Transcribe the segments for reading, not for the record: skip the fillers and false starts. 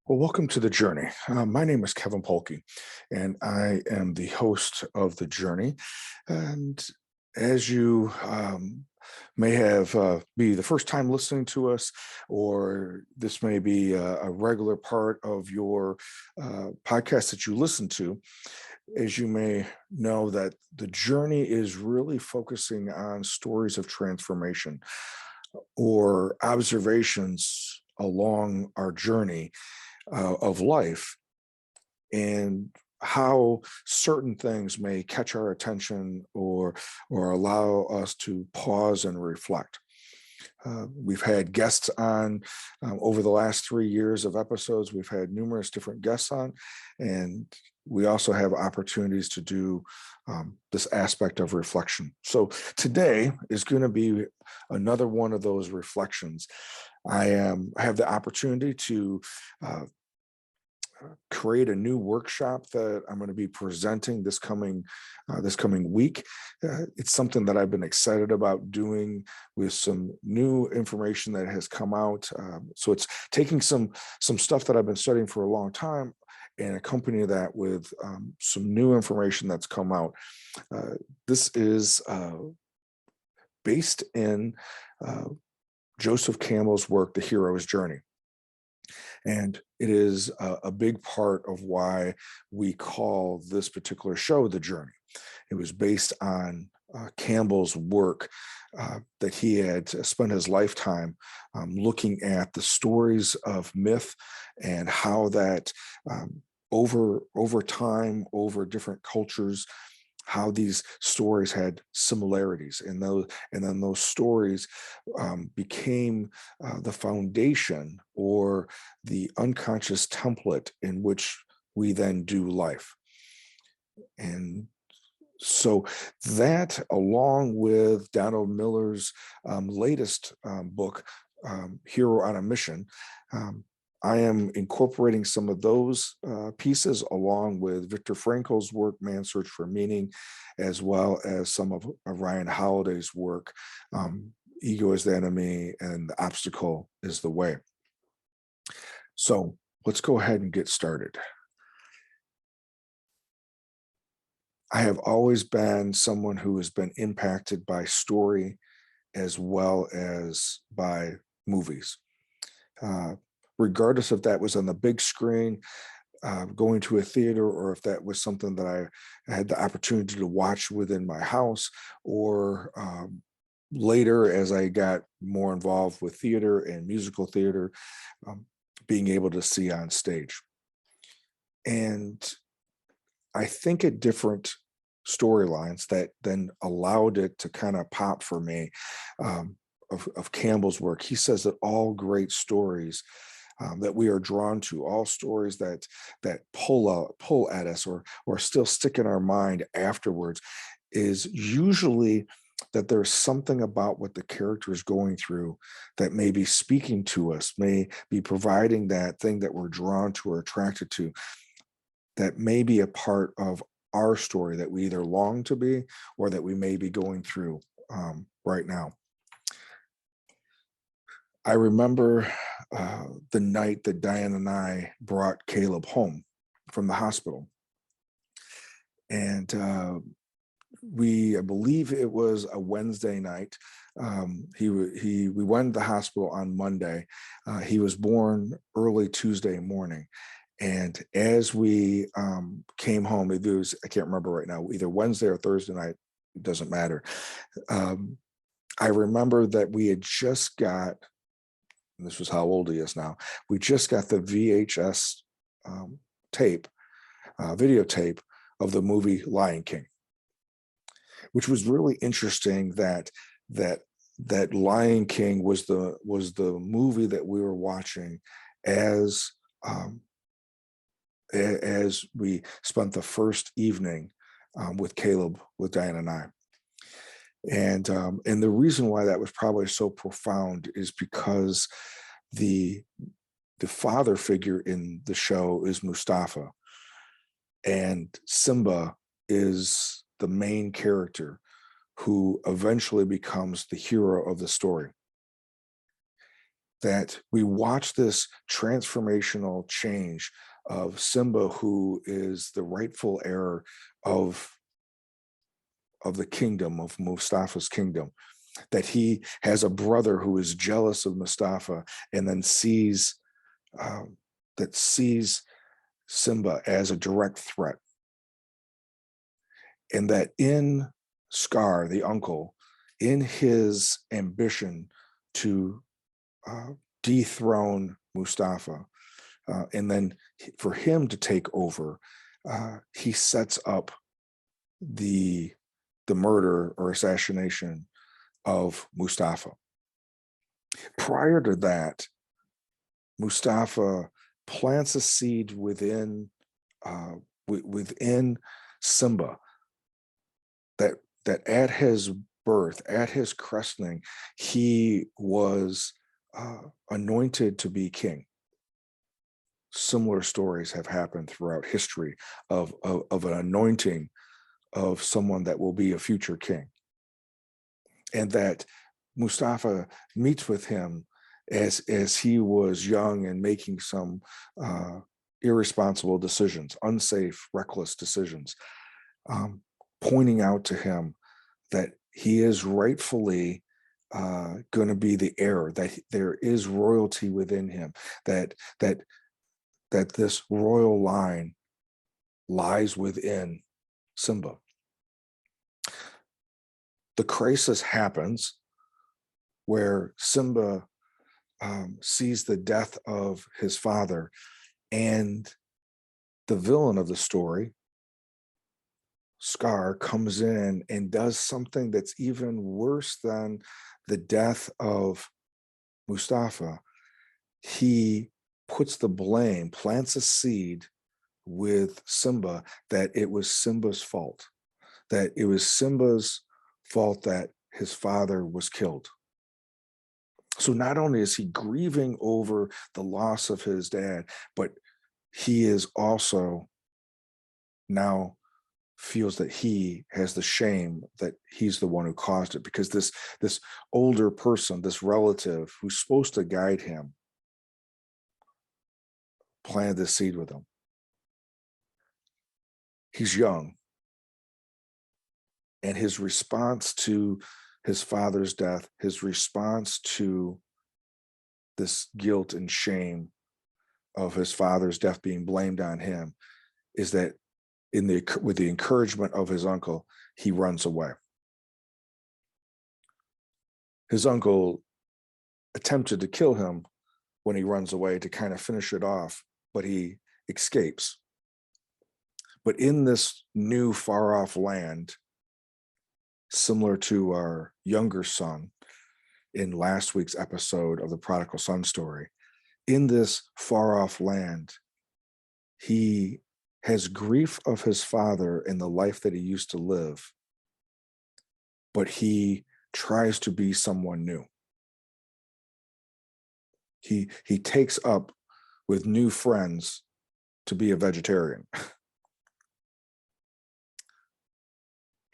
Well, welcome to the journey. My name is Kevin Polky, and I am the host of the journey. And as you may have be the first time listening to us, or this may be a regular part of your podcast that you listen to, as you may know, that the journey is really focusing on stories of transformation or observations along our journey of life and how certain things may catch our attention or allow us to pause and reflect. We've had guests on over the last 3 years of episodes. We've had numerous different guests on, and we also have opportunities to do this aspect of reflection. So today is going to be another one of those reflections. I have the opportunity to create a new workshop that I'm going to be presenting this coming week. It's something that I've been excited about doing with some new information that has come out. So it's taking some stuff that I've been studying for a long time and accompany that with some new information that's come out. This is based in Joseph Campbell's work, The Hero's Journey. And it is a big part of why we call this particular show The Journey. It was based on Campbell's work that he had spent his lifetime looking at the stories of myth and how that over time, over different cultures, how these stories had similarities, and then those stories became the foundation or the unconscious template in which we then do life. And so that, along with Donald Miller's latest book, Hero on a Mission, I am incorporating some of those pieces along with Viktor Frankl's work, Man's Search for Meaning, as well as some of Ryan Holiday's work, Ego is the Enemy and The Obstacle is the Way. So let's go ahead and get started. I have always been someone who has been impacted by story as well as by movies. Regardless if that was on the big screen, going to a theater, or if that was something that I had the opportunity to watch within my house, or later as I got more involved with theater and musical theater, being able to see on stage. And I think at different storylines that then allowed it to kind of pop for me, of Campbell's work. He says that all great stories that we are drawn to, all stories that pull at us or still stick in our mind afterwards, is usually that there's something about what the character is going through that may be speaking to us, may be providing that thing that we're drawn to or attracted to, that may be a part of our story that we either long to be or that we may be going through right now. I remember the night that Diane and I brought Caleb home from the hospital. And I believe it was a Wednesday night. We went to the hospital on Monday. He was born early Tuesday morning. And as we came home, it was, I can't remember right now, either Wednesday or Thursday night, it doesn't matter. I remember that we had just got, and this was how old he is now, we just got the VHS videotape of the movie Lion King, which was really interesting that Lion King was the movie that we were watching as we spent the first evening with Caleb, with Diane and I. And the reason why that was probably so profound is because the father figure in the show is Mustafa, and Simba is the main character who eventually becomes the hero of the story. that we watch this transformational change of Simba, who is the rightful heir of the kingdom, of Mustafa's kingdom, that he has a brother who is jealous of Mustafa and then sees that sees Simba as a direct threat, and that in Scar, the uncle, in his ambition to dethrone Mustafa, and then for him to take over, he sets up the murder or assassination of Mustafa. Prior to that, Mustafa plants a seed within Simba that at his birth, at his christening, he was anointed to be king. Similar stories have happened throughout history of an anointing of someone that will be a future king, and that Mustafa meets with him as he was young and making some irresponsible decisions, unsafe, reckless decisions, pointing out to him that he is rightfully going to be the heir, that there is royalty within him, that this royal line lies within Simba. The crisis happens where Simba sees the death of his father, and the villain of the story, Scar, comes in and does something that's even worse than the death of Mustafa. He puts the blame, plants a seed with Simba that it was Simba's fault, that it was Simba's fault that his father was killed. So not only is he grieving over the loss of his dad, but he is also now feels that he has the shame that he's the one who caused it, because this older person, this relative who's supposed to guide him, planted this seed with him. He's young, and his response to his father's death, his response to this guilt and shame of his father's death being blamed on him, is that with the encouragement of his uncle, he runs away. His uncle attempted to kill him when he runs away to kind of finish it off, but he escapes. But in this new far-off land, similar to our younger son in last week's episode of the Prodigal Son story, in this far-off land, he has grief of his father in the life that he used to live, but he tries to be someone new. He takes up with new friends to be a vegetarian.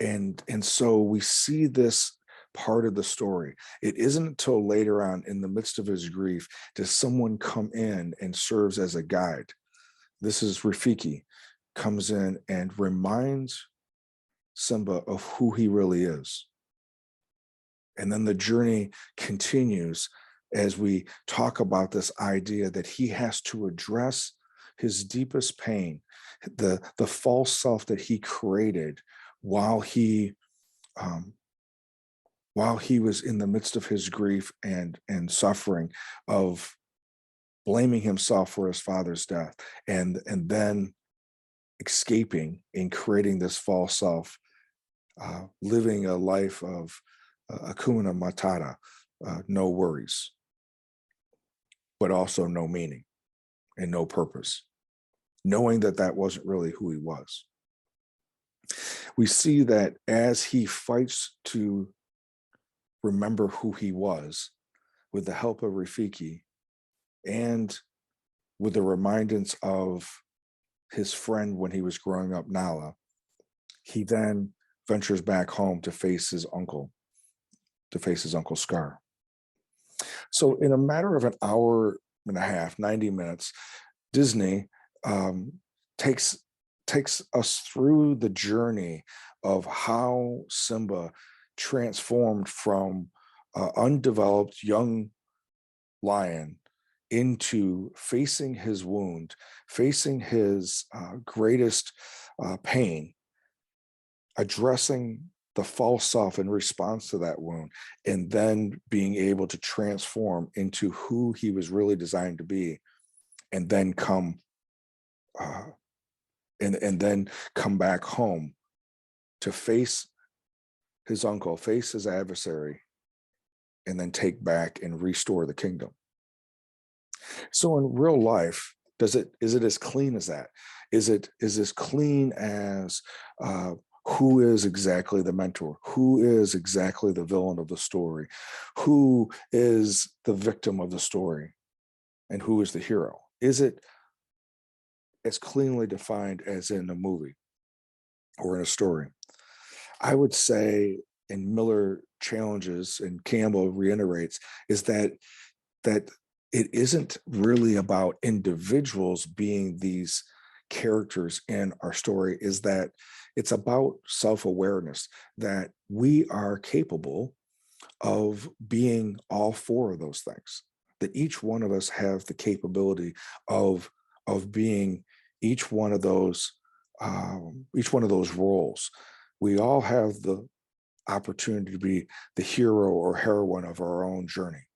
And so we see this part of the story. It isn't until later on, in the midst of his grief, does someone come in and serves as a guide. This is Rafiki, comes in and reminds Simba of who he really is. And then the journey continues as we talk about this idea that he has to address his deepest pain, the false self that he created while he was in the midst of his grief and suffering of blaming himself for his father's death, and then escaping and creating this false self, living a life of Hakuna Matata, no worries, but also no meaning and no purpose, knowing that that wasn't really who he was. We see that as he fights to remember who he was, with the help of Rafiki and with the remindance of his friend when he was growing up, Nala, he then ventures back home to face his uncle Scar. So in a matter of an hour and a half, 90 minutes, Disney um, takes us through the journey of how Simba transformed from undeveloped young lion into facing his wound, facing his greatest pain, addressing the false self in response to that wound, and then being able to transform into who he was really designed to be, and then come uh, and then come back home to face his uncle, face his adversary, and then take back and restore the kingdom. So in real life, is it as clean as that? Is it as clean as who is exactly the mentor? Who is exactly the villain of the story? Who is the victim of the story? And who is the hero? Is it as cleanly defined as in a movie or in a story? I would say, and Miller challenges and Campbell reiterates, is that it isn't really about individuals being these characters in our story, is that it's about self-awareness, that we are capable of being all four of those things, that each one of us have the capability of being each one of those roles. We all have the opportunity to be the hero or heroine of our own journey.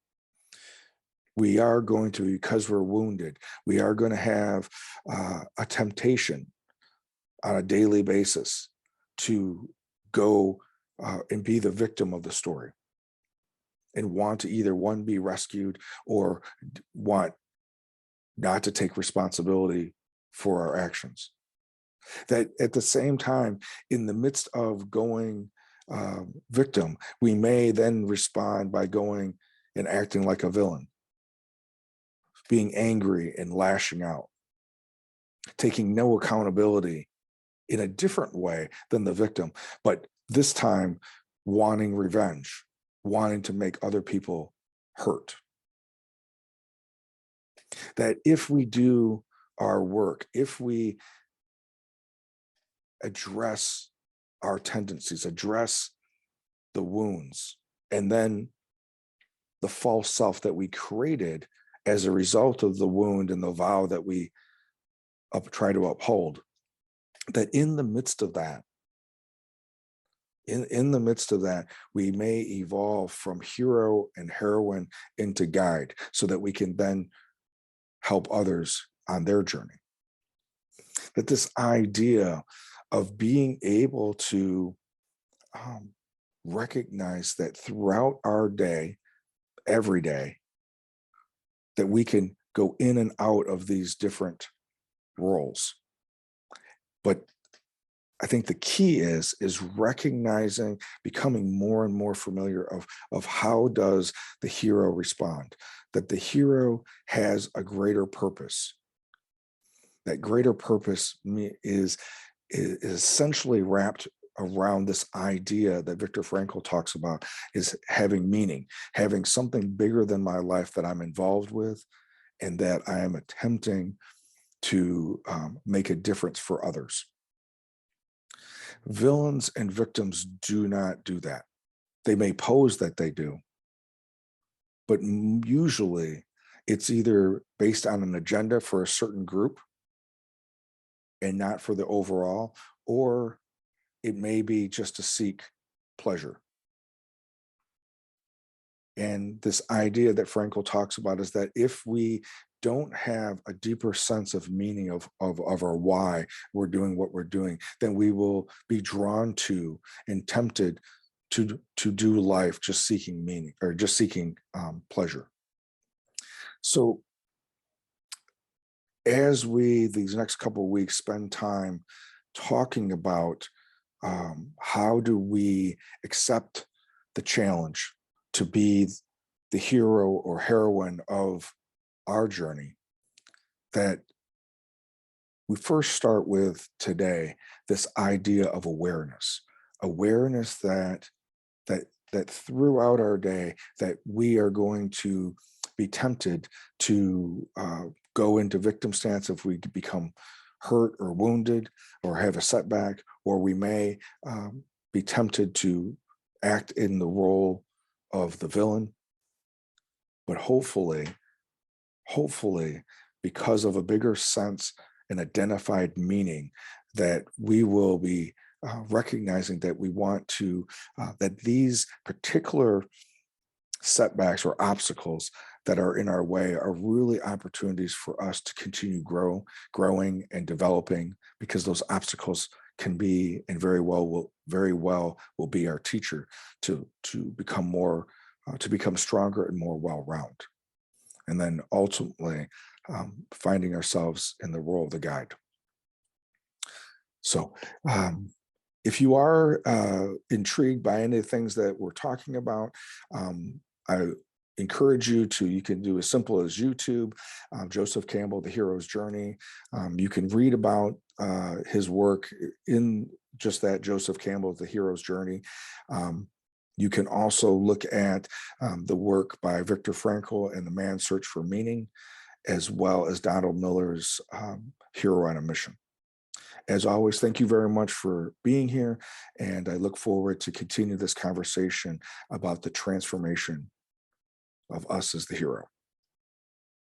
We are going to, because we're wounded, we are going to have a temptation on a daily basis to go and be the victim of the story, and want to either one, be rescued, or want not to take responsibility for our actions. That at the same time, in the midst of going victim, we may then respond by going and acting like a villain, being angry and lashing out, taking no accountability in a different way than the victim, but this time wanting revenge, wanting to make other people hurt. That if we do our work, if we address our tendencies, address the wounds, and then the false self that we created as a result of the wound and the vow that we try to uphold, that in the midst of that, in the midst of that, we may evolve from hero and heroine into guide, so that we can then help others on their journey. That this idea of being able to recognize that throughout our day, every day, that we can go in and out of these different roles. But I think the key is recognizing, becoming more and more familiar of how does the hero respond, that the hero has a greater purpose. That greater purpose is essentially wrapped around this idea that Viktor Frankl talks about, is having meaning, having something bigger than my life that I'm involved with, and that I am attempting to make a difference for others. Villains and victims do not do that. They may pose that they do, but usually it's either based on an agenda for a certain group and not for the overall, or it may be just to seek pleasure. And this idea that Frankl talks about is that if we don't have a deeper sense of meaning of our why we're doing what we're doing, then we will be drawn to and tempted to do life just seeking meaning, or just seeking pleasure. So as we, these next couple of weeks, spend time talking about how do we accept the challenge to be the hero or heroine of our journey, that we first start with today this idea of awareness that that throughout our day that we are going to be tempted to go into victim stance if we become hurt or wounded or have a setback, or we may be tempted to act in the role of the villain. But hopefully, because of a bigger sense and identified meaning, that we will be recognizing that we want to, that these particular setbacks or obstacles that are in our way are really opportunities for us to continue growing and developing, because those obstacles can be and very well will be our teacher to become more to become stronger and more well-rounded, and then ultimately finding ourselves in the role of the guide. So if you are intrigued by any of the things that we're talking about, I encourage you to, you can do as simple as YouTube, Joseph Campbell, The Hero's Journey. You can read about his work in just that, Joseph Campbell, The Hero's Journey. You can also look at the work by Viktor Frankl and The Man's Search for Meaning, as well as Donald Miller's Hero on a Mission. As always, thank you very much for being here, and I look forward to continue this conversation about the transformation of us as the hero.